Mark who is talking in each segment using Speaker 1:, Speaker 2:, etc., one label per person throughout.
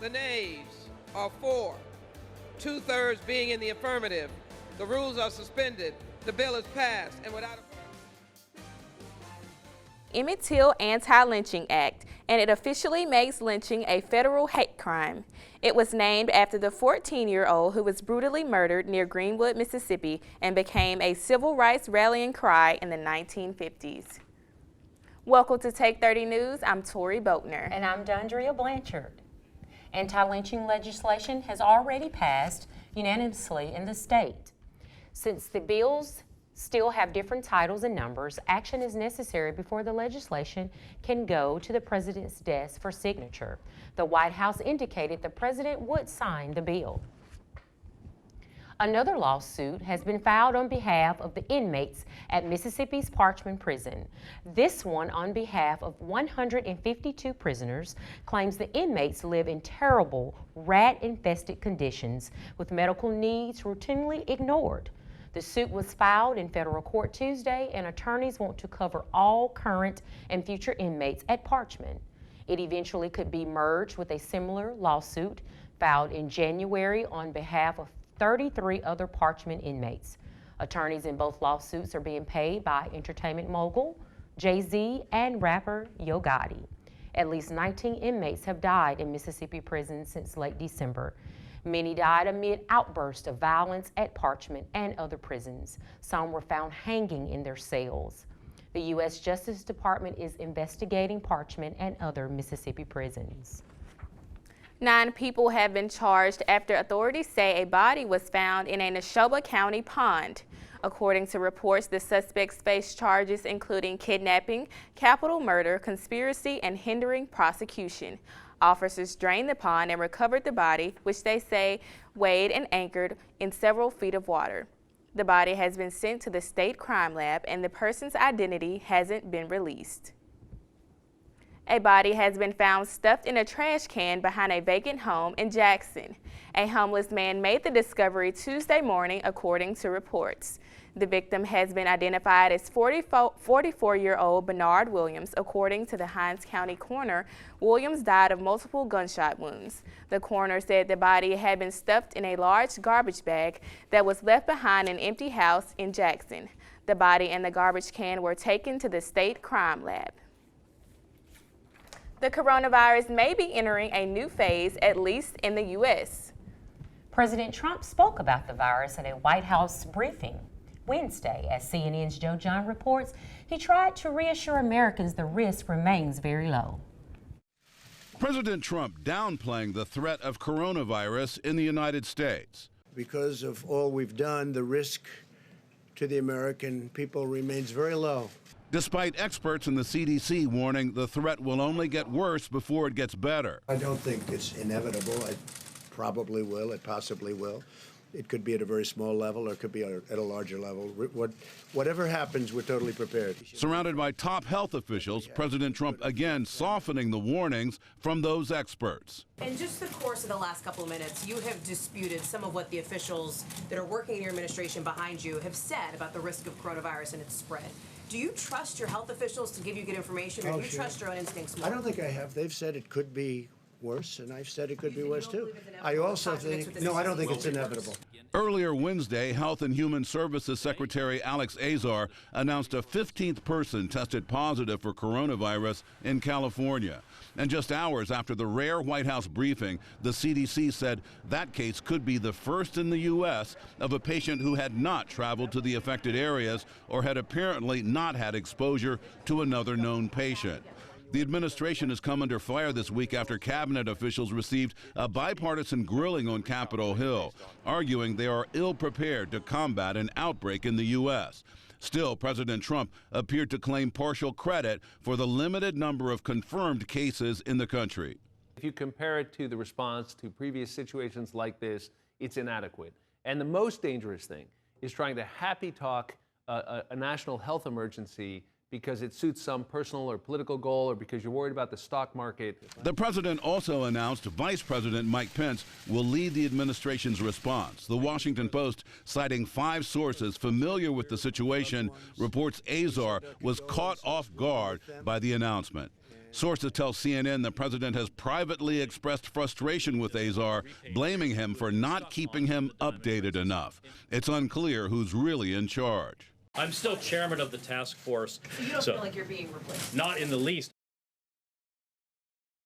Speaker 1: The nays are 4, 2/3 being in the affirmative. The rules are suspended. The bill is passed and without a...
Speaker 2: Emmett Till Anti-Lynching Act, and it officially makes lynching a federal hate crime. It was named after the 14-year-old who was brutally murdered near Greenwood, Mississippi, and became a civil rights rallying cry in the 1950s. Welcome to Take 30 News. I'm Tori Boatner.
Speaker 3: And I'm Dondria Blanchard. Anti-lynching legislation has already passed unanimously in the state. Since the bills still have different titles and numbers, action is necessary before the legislation can go to the president's desk for signature. The White House indicated the president would sign the bill. Another lawsuit has been filed on behalf of the inmates at Mississippi's Parchman Prison. This one on behalf of 152 prisoners claims the inmates live in terrible, rat-infested conditions with medical needs routinely ignored. The suit was filed in federal court Tuesday, and attorneys want to cover all current and future inmates at Parchman. It eventually could be merged with a similar lawsuit filed in January on behalf of 33 other Parchman inmates. Attorneys in both lawsuits are being paid by entertainment mogul Jay-Z and rapper Yo Gotti. At least 19 inmates have died in Mississippi prisons since late December. Many died amid outbursts of violence at Parchman and other prisons. Some were found hanging in their cells. The U.S. Justice Department is investigating Parchman and other Mississippi prisons.
Speaker 2: 9 people have been charged after authorities say a body was found in a Neshoba County pond. According to reports, the suspects face charges including kidnapping, capital murder, conspiracy, and hindering prosecution. Officers drained the pond and recovered the body, which they say weighed and anchored in several feet of water. The body has been sent to the state crime lab, and the person's identity hasn't been released. A body has been found stuffed in a trash can behind a vacant home in Jackson. A homeless man made the discovery Tuesday morning, according to reports. The victim has been identified as 44-year-old Bernard Williams. According to the Hinds County coroner, Williams died of multiple gunshot wounds. The coroner said the body had been stuffed in a large garbage bag that was left behind an empty house in Jackson. The body and the garbage can were taken to the state crime lab. The coronavirus may be entering a new phase, at least in the U.S.
Speaker 3: President Trump spoke about the virus at a White House briefing Wednesday. As CNN's Joe John reports, he tried to reassure Americans the risk remains very low.
Speaker 4: President Trump downplaying the threat of coronavirus in the United States.
Speaker 5: Because of all we've done, the risk to the American people remains very low.
Speaker 4: Despite experts in the CDC warning the threat will only get worse before it gets better.
Speaker 5: I don't think it's inevitable. It probably will. It possibly will. It could be at a very small level, or it could be at a larger level. Whatever happens, we're totally prepared.
Speaker 4: Surrounded by top health officials, President Trump again softening the warnings from those experts.
Speaker 6: In just the course of the last couple of minutes, you have disputed some of what the officials that are working in your administration behind you have said about the risk of coronavirus and its spread. Do you trust your health officials to give you good information, or do you trust your own instincts more?
Speaker 5: I don't think I have. They've said it could be worse, and I've said it could be worse too. I also think, no, I don't think it's inevitable.
Speaker 4: Earlier Wednesday, Health and Human Services Secretary Alex Azar announced a 15th person tested positive for coronavirus in California. And just hours after the rare White House briefing, the CDC said that case could be the first in the U.S. of a patient who had not traveled to the affected areas or had apparently not had exposure to another known patient. The administration has come under fire this week after cabinet officials received a bipartisan grilling on Capitol Hill, arguing they are ill-prepared to combat an outbreak in the U.S. Still, President Trump appeared to claim partial credit for the limited number of confirmed cases in the country.
Speaker 7: If you compare it to the response to previous situations like this, it's inadequate. And the most dangerous thing is trying to happy talk a national health emergency because it suits some personal or political goal or because you're worried about the stock market.
Speaker 4: The president also announced Vice President Mike Pence will lead the administration's response. The Washington Post, citing 5 sources familiar with the situation, reports Azar was caught off guard by the announcement. Sources tell CNN the president has privately expressed frustration with Azar, blaming him for not keeping him updated enough. It's unclear who's really in charge.
Speaker 8: I'm still chairman of the task force.
Speaker 6: So you don't feel like you're being replaced?
Speaker 8: Not in the least.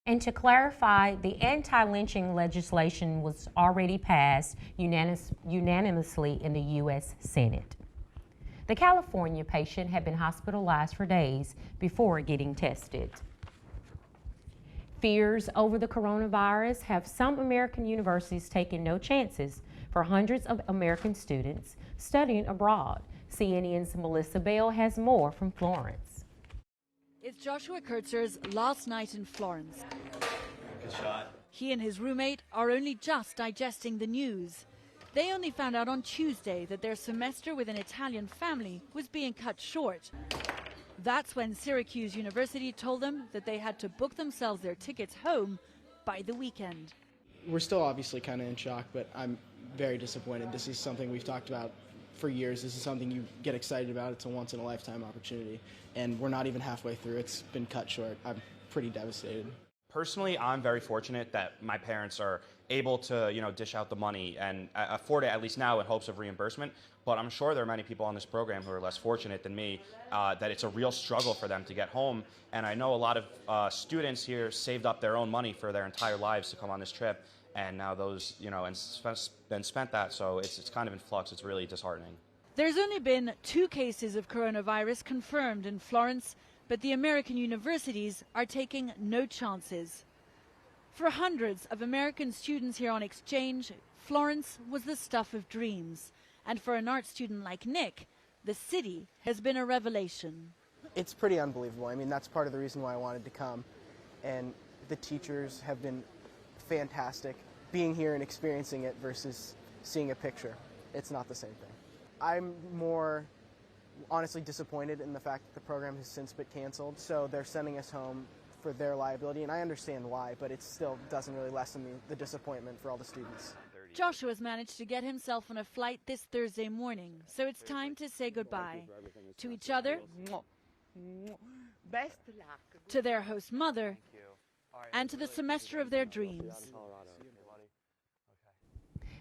Speaker 3: And to clarify, the anti-lynching legislation was already passed unanimously in the U.S. Senate. The California patient had been hospitalized for days before getting tested. Fears over the coronavirus have some American universities taken no chances for hundreds of American students studying abroad. CNN's Melissa Bell has more from Florence.
Speaker 9: It's Joshua Kurtzer's last night in Florence.
Speaker 10: Good shot.
Speaker 9: He and his roommate are only just digesting the news. They only found out on Tuesday that their semester with an Italian family was being cut short. That's when Syracuse University told them that they had to book themselves their tickets home by the weekend.
Speaker 11: We're still obviously kind of in shock, but I'm very disappointed. This is something we've talked about for years. This is something you get excited about. It's a once-in-a-lifetime opportunity, and we're not even halfway through. It's been cut short. I'm pretty devastated.
Speaker 10: Personally, I'm very fortunate that my parents are able to, dish out the money and afford it, at least now, in hopes of reimbursement. But I'm sure there are many people on this program who are less fortunate than me, that it's a real struggle for them to get home. And I know a lot of students here saved up their own money for their entire lives to come on this trip. And now those, and spent that, so it's kind of in flux. It's really disheartening.
Speaker 9: There's only been 2 cases of coronavirus confirmed in Florence, but the American universities are taking no chances. For hundreds of American students here on exchange, Florence was the stuff of dreams. And for an art student like Nick, the city has been a revelation.
Speaker 11: It's pretty unbelievable. I mean, that's part of the reason why I wanted to come. And the teachers have been fantastic. Being here and experiencing it versus seeing a picture, it's not the same thing. I'm more honestly disappointed in the fact that the program has since been canceled, so they're sending us home for their liability, and I understand why, but it still doesn't really lessen the disappointment for all the students.
Speaker 9: Joshua's managed to get himself on a flight this Thursday morning, so it's time to say goodbye to each other,
Speaker 12: best luck,
Speaker 9: to their host mother, and to the semester of their dreams.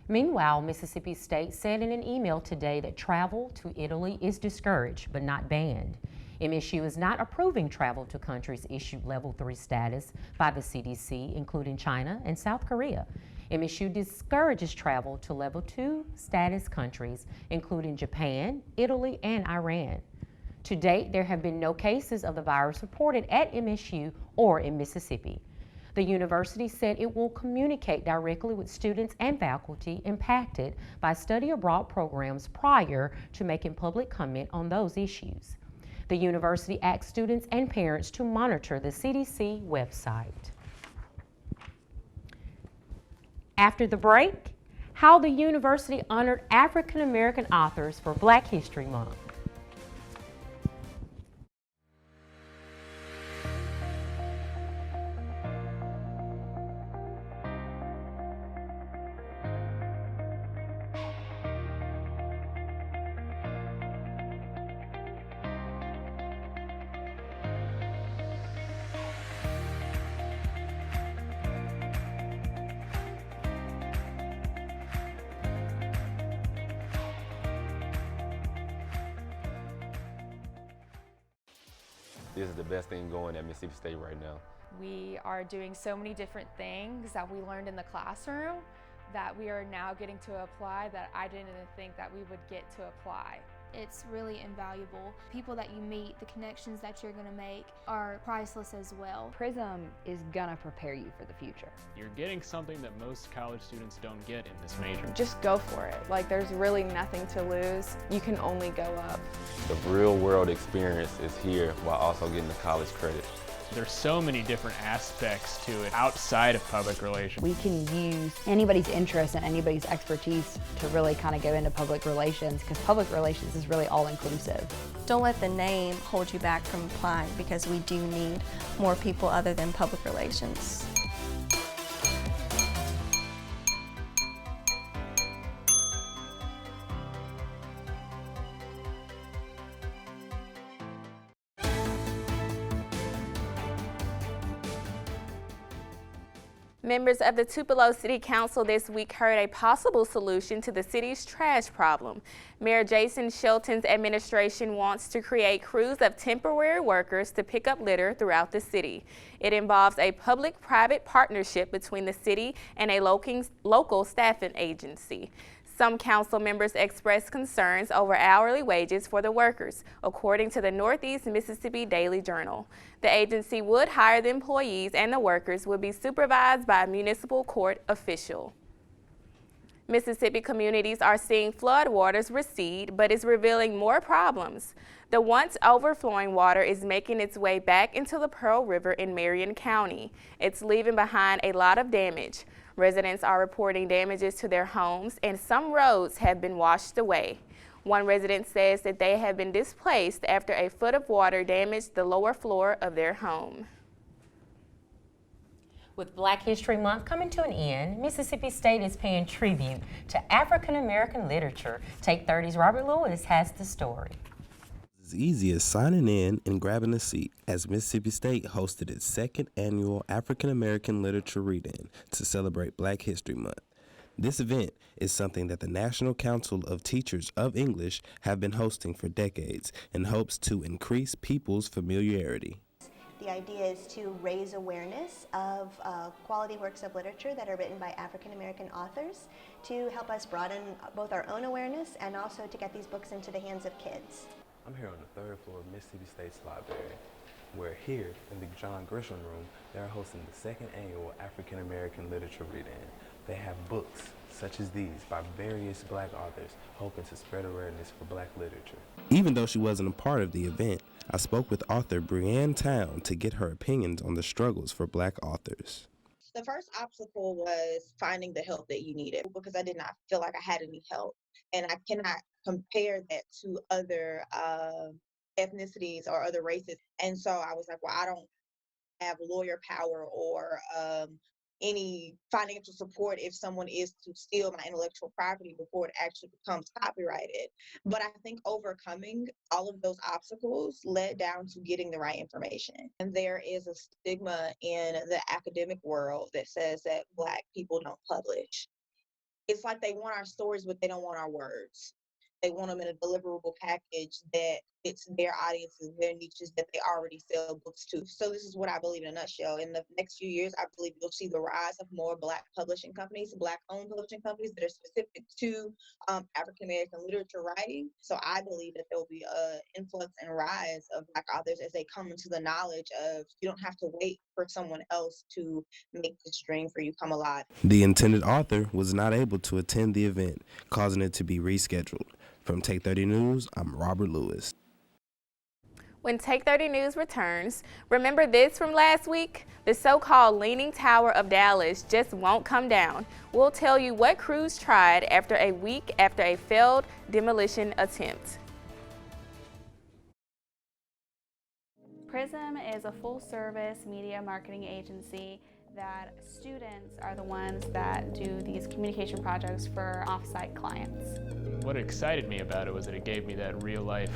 Speaker 3: Meanwhile, Mississippi State said in an email today that travel to Italy is discouraged but not banned. MSU is not approving travel to countries issued Level 3 status by the CDC, including China and South Korea. MSU discourages travel to Level 2 status countries, including Japan, Italy, and Iran. To date, there have been no cases of the virus reported at MSU or in Mississippi. The university said it will communicate directly with students and faculty impacted by study abroad programs prior to making public comment on those issues. The university asked students and parents to monitor the CDC website. After the break, how the university honored African American authors for Black History Month.
Speaker 13: This is the best thing going at Mississippi State right now.
Speaker 14: We are doing so many different things that we learned in the classroom that we are now getting to apply that I didn't think that we would get to apply.
Speaker 15: It's really invaluable. People that you meet, the connections that you're going to make are priceless as well.
Speaker 16: PRISM is going to prepare you for the future.
Speaker 17: You're getting something that most college students don't get in this major.
Speaker 2: Just go for it. Like, there's really nothing to lose. You can only go up.
Speaker 13: The real world experience is here while also getting the college credit.
Speaker 17: There's so many different aspects to it outside of public relations.
Speaker 16: We can use anybody's interest and anybody's expertise to really kind of go into public relations, because public relations is really all-inclusive.
Speaker 12: Don't let the name hold you back from applying, because we do need more people other than public relations.
Speaker 2: Members of the Tupelo City Council this week heard a possible solution to the city's trash problem. Mayor Jason Shelton's administration wants to create crews of temporary workers to pick up litter throughout the city. It involves a public-private partnership between the city and a local staffing agency. Some council members expressed concerns over hourly wages for the workers, according to the Northeast Mississippi Daily Journal. The agency would hire the employees, and the workers would be supervised by a municipal court official. Mississippi communities are seeing floodwaters recede, but is revealing more problems. The once overflowing water is making its way back into the Pearl River in Marion County. It's leaving behind a lot of damage. Residents are reporting damages to their homes, and some roads have been washed away. One resident says that they have been displaced after a foot of water damaged the lower floor of their home.
Speaker 3: With Black History Month coming to an end, Mississippi State is paying tribute to African American literature. Take 30's Robert Lewis has the story.
Speaker 18: As easy as signing in and grabbing a seat as Mississippi State hosted its second annual African American Literature Read-In to celebrate Black History Month. This event is something that the National Council of Teachers of English have been hosting for decades in hopes to increase people's familiarity.
Speaker 19: The idea is to raise awareness of quality works of literature that are written by African American authors to help us broaden both our own awareness and also to get these books into the hands of kids.
Speaker 18: I'm here on the 3rd floor of Mississippi State's library, where here in the John Grisham Room, they're hosting the second annual African American Literature Read-In. They have books such as these by various Black authors, hoping to spread awareness for Black literature. Even though she wasn't a part of the event, I spoke with author Brianne Town to get her opinions on the struggles for Black authors.
Speaker 20: The first obstacle was finding the help that you needed, because I did not feel like I had any help. And I cannot compare that to other ethnicities or other races. And so I was like, well, I don't have lawyer power or any financial support if someone is to steal my intellectual property before it actually becomes copyrighted. But I think overcoming all of those obstacles led down to getting the right information. And there is a stigma in the academic world that says that Black people don't publish. It's like they want our stories, but they don't want our words. They want them in a deliverable package that fits their audiences, their niches that they already sell books to. So this is what I believe in a nutshell. In the next few years, I believe you'll see the rise of more Black publishing companies, Black-owned publishing companies that are specific to African-American literature writing. So I believe that there will be an influx and rise of Black authors as they come into the knowledge of you don't have to wait for someone else to make this dream for you come alive.
Speaker 18: The intended author was not able to attend the event, causing it to be rescheduled. From Take 30 News, I'm Robert Lewis.
Speaker 2: When Take 30 News returns, remember this from last week? The so-called Leaning Tower of Dallas just won't come down. We'll tell you what crews tried after a week after a failed demolition attempt.
Speaker 21: Prism is a full-service media marketing agency that students are the ones that do these communication projects for off-site clients.
Speaker 17: What excited me about it was that it gave me that real-life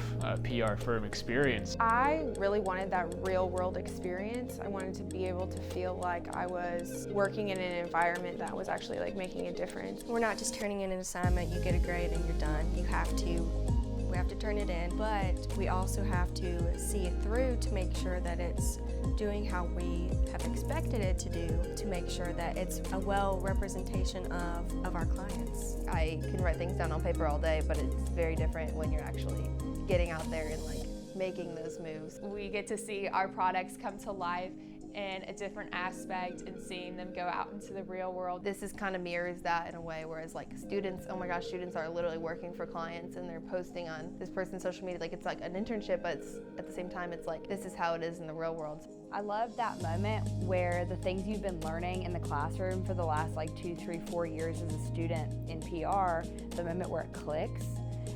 Speaker 17: PR firm experience.
Speaker 22: I really wanted that real-world experience. I wanted to be able to feel like I was working in an environment that was actually like making a difference.
Speaker 12: We're not just turning in an assignment, you get a grade and you're done. We have to turn it in, but we also have to see it through to make sure that it's doing how we have expected it to do, to make sure that it's a well representation of our clients.
Speaker 23: I can write things down on paper all day, but it's very different when you're actually getting out there and like making those moves.
Speaker 14: We get to see our products come to life in a different aspect and seeing them go out into the real world.
Speaker 23: This is kind of mirrors that in a way, whereas like students, oh my gosh, students are literally working for clients and they're posting on this person's social media like it's like an internship, but it's, at the same time it's like this is how it is in the real world.
Speaker 16: I love that moment where the things you've been learning in the classroom for the last like 2, 3, 4 years as a student in PR, the moment where it clicks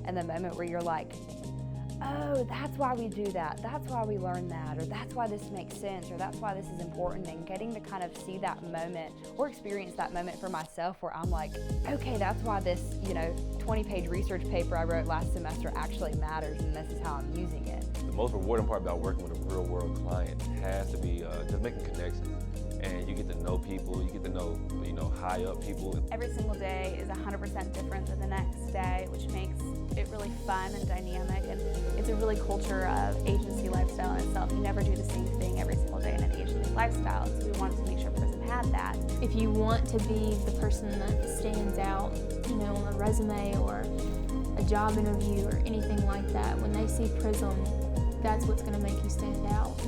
Speaker 16: and the moment where you're like, oh, that's why we do that, that's why we learn that, or that's why this makes sense, or that's why this is important, and getting to kind of see that moment or experience that moment for myself where I'm like, okay, that's why this, 20-page research paper I wrote last semester actually matters, and this is how I'm using it.
Speaker 13: The most rewarding part about working with a real-world client has to be just making connections. And you get to know people, you get to know, high-up people.
Speaker 21: Every single day is 100% different than the next day, which makes it really fun and dynamic, and it's a really culture of agency lifestyle in itself. You never do the same thing every single day in an agency lifestyle, so we wanted to make sure a person had that.
Speaker 15: If you want to be the person that stands out, on a resume or a job interview or anything like that, when they see Prism, that's what's going to make you stand out.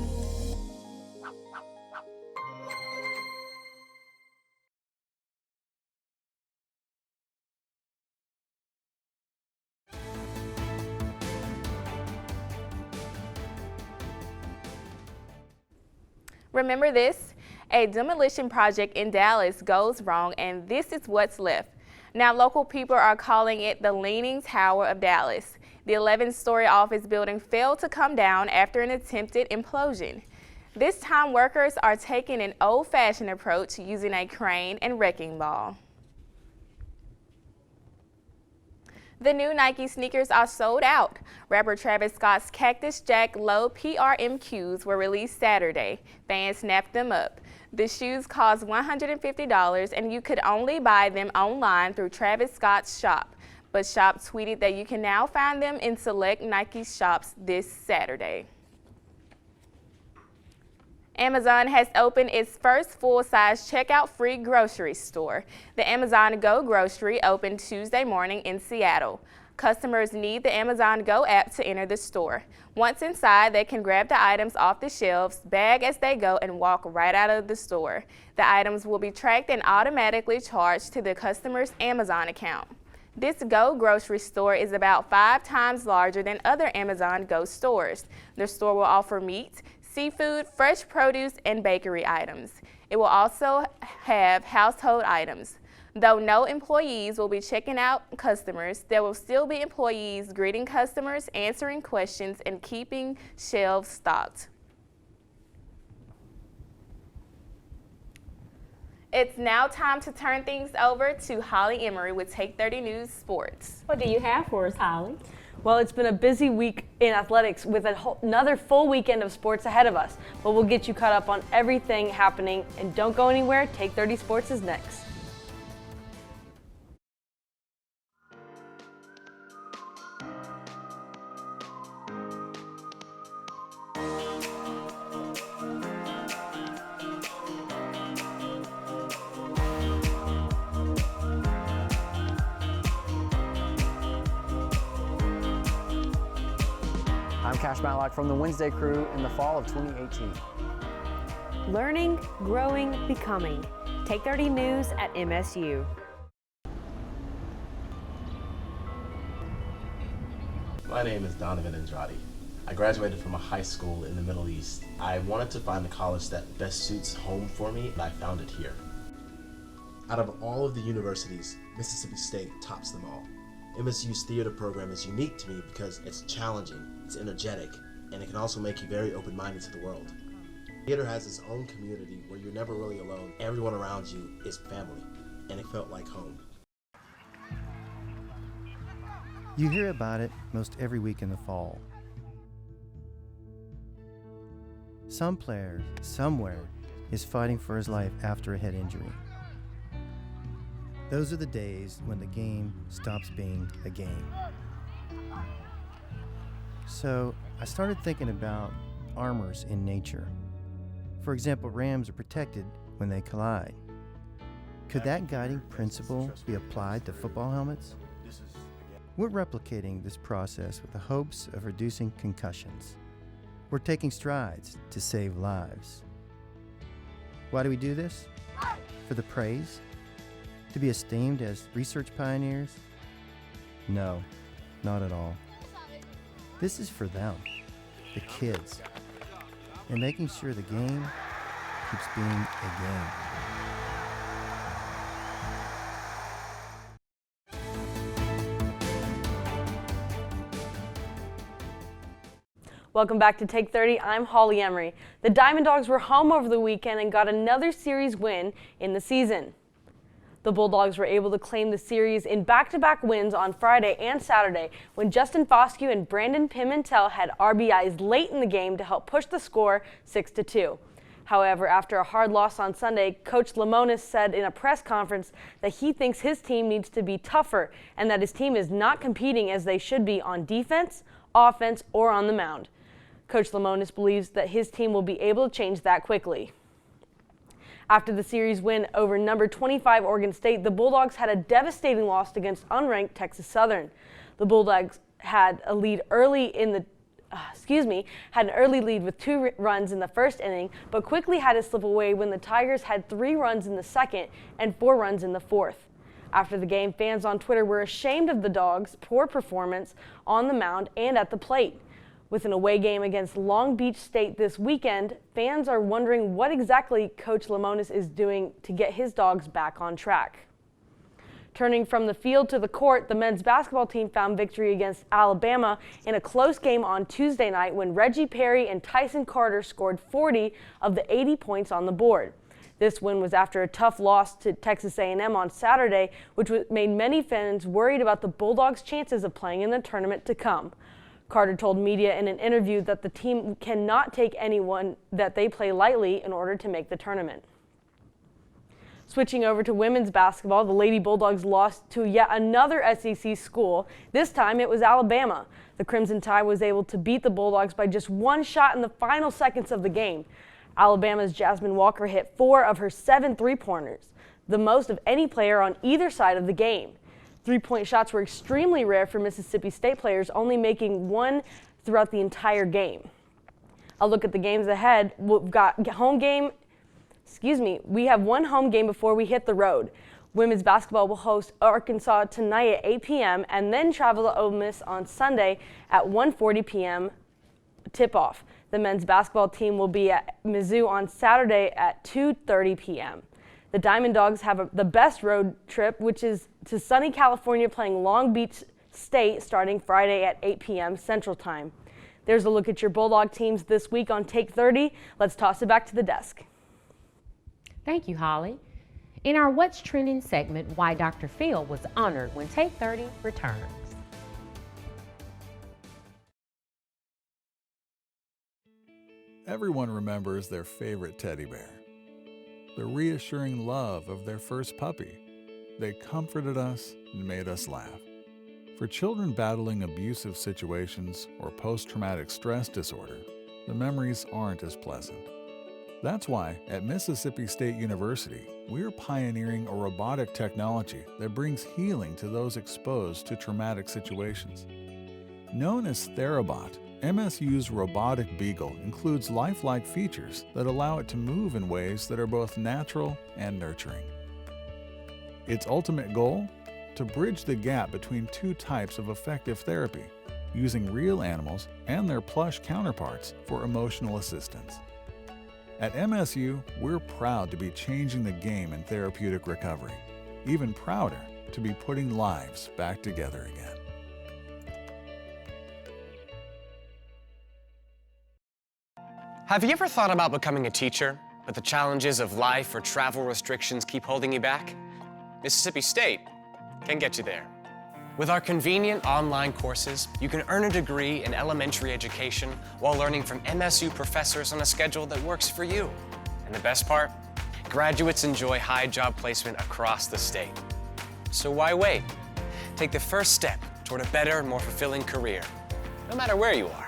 Speaker 2: Remember this? A demolition project in Dallas goes wrong, and this is what's left. Now local people are calling it the Leaning Tower of Dallas. The 11-story office building failed to come down after an attempted implosion. This time workers are taking an old-fashioned approach using a crane and wrecking ball. The new Nike sneakers are sold out. Rapper Travis Scott's Cactus Jack Low PRMQs were released Saturday. Fans snapped them up. The shoes cost $150 and you could only buy them online through Travis Scott's shop. But Shop tweeted that you can now find them in select Nike shops this Saturday. Amazon has opened its first full-size checkout-free grocery store. The Amazon Go Grocery opened Tuesday morning in Seattle. Customers need the Amazon Go app to enter the store. Once inside, they can grab the items off the shelves, bag as they go, and walk right out of the store. The items will be tracked and automatically charged to the customer's Amazon account. This Go grocery store is about 5 times larger than other Amazon Go stores. The store will offer meat, seafood, fresh produce, and bakery items. It will also have household items. Though no employees will be checking out customers, there will still be employees greeting customers, answering questions, and keeping shelves stocked. It's now time to turn things over to Holly Emery with Take 30 News Sports.
Speaker 1: What do you have for us, Holly? Well, it's been a busy week in athletics with another full weekend of sports ahead of us, but we'll get you caught up on everything happening, and don't go anywhere. Take 30 Sports is next.
Speaker 5: I'm Cash Matlock from the Wednesday Crew in the fall of 2018.
Speaker 3: Learning, growing, becoming. Take 30 News at MSU.
Speaker 7: My name is Donovan Andrade. I graduated from a high school in the Middle East. I wanted to find a college that best suits home for me, and I found it here. Out of all of the universities, Mississippi State tops them all. MSU's theater program is unique to me because it's challenging, it's energetic, and it can also make you very open-minded to the world. Theater has its own community where you're never really alone. Everyone around you is family, and it felt like home.
Speaker 24: You hear about it most every week in the fall. Some player, somewhere, is fighting for his life after a head injury. Those are the days when the game stops being a game. So I started thinking about armors in nature. For example, rams are protected when they collide. Could that guiding principle be applied to football helmets? We're replicating this process with the hopes of reducing concussions. We're taking strides to save lives. Why do we do this? For the praise? To be esteemed as research pioneers? No, not at all. This is for them, the kids. and making sure the game keeps being a game.
Speaker 1: Welcome back to Take 30. I'm Holly Emery. The Diamond Dogs were home over the weekend and got another series win in the season. The Bulldogs were able to claim the series in back-to-back wins on Friday and Saturday when Justin Foscue and Brandon Pimentel had RBIs late in the game to help push the score 6-2. However, after a hard loss on Sunday, Coach Lemonis said in a press conference that he thinks his team needs to be tougher and that his team is not competing as they should be on defense, offense, or on the mound. Coach Lemonis believes that his team will be able to change that quickly. After the series win over number 25 Oregon State, the Bulldogs had a devastating loss against unranked Texas Southern. The Bulldogs had a lead early in the had an early lead with 2 runs in the first inning, but quickly had to slip away when the Tigers had 3 runs in the second and 4 runs in the fourth. After the game, fans on Twitter were ashamed of the Dogs' poor performance on the mound and at the plate. With an away game against Long Beach State this weekend, fans are wondering what exactly Coach Lemonis is doing to get his Dogs back on track. Turning from the field to the court, the men's basketball team found victory against Alabama in a close game on Tuesday night when Reggie Perry and Tyson Carter scored 40 of the 80 points on the board. This win was after a tough loss to Texas A&M on Saturday, which made many fans worried about the Bulldogs' chances of playing in the tournament to come. Carter told media in an interview that the team cannot take anyone that they play lightly in order to make the tournament. Switching over to women's basketball, the Lady Bulldogs lost to yet another SEC school. This time it was Alabama. The Crimson Tide was able to beat the Bulldogs by just 1 shot in the final seconds of the game. Alabama's Jasmine Walker hit 4 of her 7 three-pointers, the most of any player on either side of the game. 3-point shots were extremely rare for Mississippi State players, only making 1 throughout the entire game. I'll look at the games ahead. We've got we have 1 home game before we hit the road. Women's basketball will host Arkansas tonight at 8 p.m. and then travel to Ole Miss on Sunday at 1:40 p.m. tip-off. The men's basketball team will be at Mizzou on Saturday at 2:30 p.m. The Diamond Dogs have the best road trip, which is to sunny California, playing Long Beach State starting Friday at 8 p.m. Central Time. There's a look at your Bulldog teams this week on Take 30. Let's toss it back to the desk.
Speaker 3: Thank you, Holly. In our What's Trending segment, why Dr. Phil was honored when Take 30 returns.
Speaker 4: Everyone remembers their favorite teddy bear, the reassuring love of their first puppy. They comforted us and made us laugh. For children battling abusive situations or post-traumatic stress disorder, the memories aren't as pleasant. That's why at Mississippi State University, we're pioneering a robotic technology that brings healing to those exposed to traumatic situations. Known as Therabot, MSU's robotic beagle includes lifelike features that allow it to move in ways that are both natural and nurturing. Its ultimate goal? To bridge the gap between 2 types of effective therapy, using real animals and their plush counterparts for emotional assistance. At MSU, we're proud to be changing the game in therapeutic recovery. Even prouder to be putting lives back together again.
Speaker 6: Have you ever thought about becoming a teacher, but the challenges of life or travel restrictions keep holding you back? Mississippi State can get you there. With our convenient online courses, you can earn a degree in elementary education while learning from MSU professors on a schedule that works for you. And the best part? Graduates enjoy high job placement across the state. So why wait? Take the first step toward a better, more fulfilling career, no matter where you are.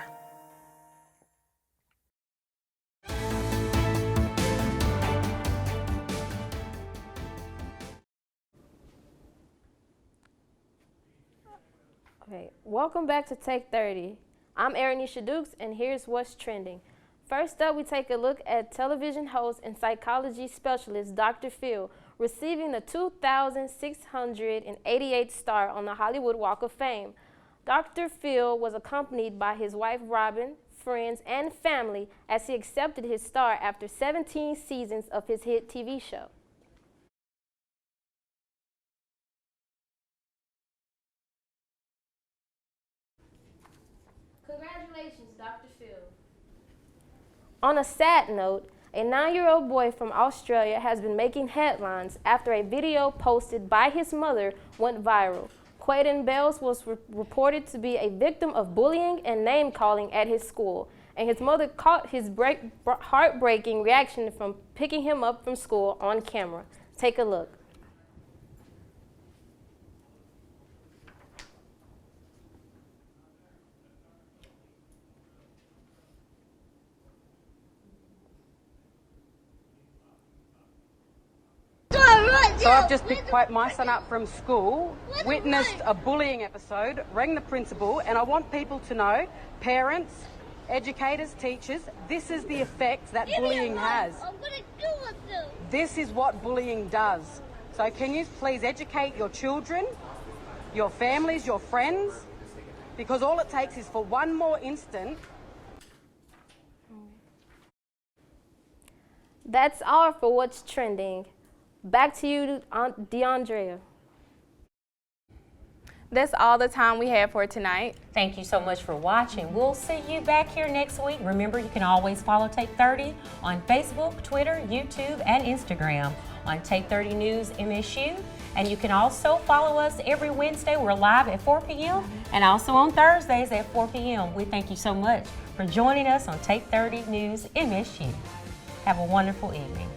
Speaker 8: Okay, welcome back to Take 30. I'm Aranisha Dukes, and here's what's trending. First up, we take a look at television host and psychology specialist Dr. Phil receiving the 2,688th star on the Hollywood Walk of Fame. Dr. Phil was accompanied by his wife Robin, friends, and family as he accepted his star after 17 seasons of his hit TV show. Congratulations, Dr. Phil. On a sad note, a 9-year-old boy from Australia has been making headlines after a video posted by his mother went viral. Quaden Bells was reported to be a victim of bullying and name-calling at his school, and his mother caught his heartbreaking reaction from picking him up from school on camera. Take a look.
Speaker 9: So I've just picked my son up from school, witnessed a bullying episode, rang the principal, and I want people to know, parents, educators, teachers, this is the effect that bullying has. This is what bullying does. So can you please educate your children, your families, your friends, because all it takes is for one more instant.
Speaker 8: That's all for what's trending. Back to you, DeAndrea.
Speaker 2: That's all the time we have for tonight.
Speaker 3: Thank you so much for watching. We'll see you back here next week. Remember, you can always follow Take 30 on Facebook, Twitter, YouTube, and Instagram on Take 30 News MSU. And you can also follow us every Wednesday. We're live at 4 p.m. and also on Thursdays at 4 p.m. We thank you so much for joining us on Take 30 News MSU. Have a wonderful evening.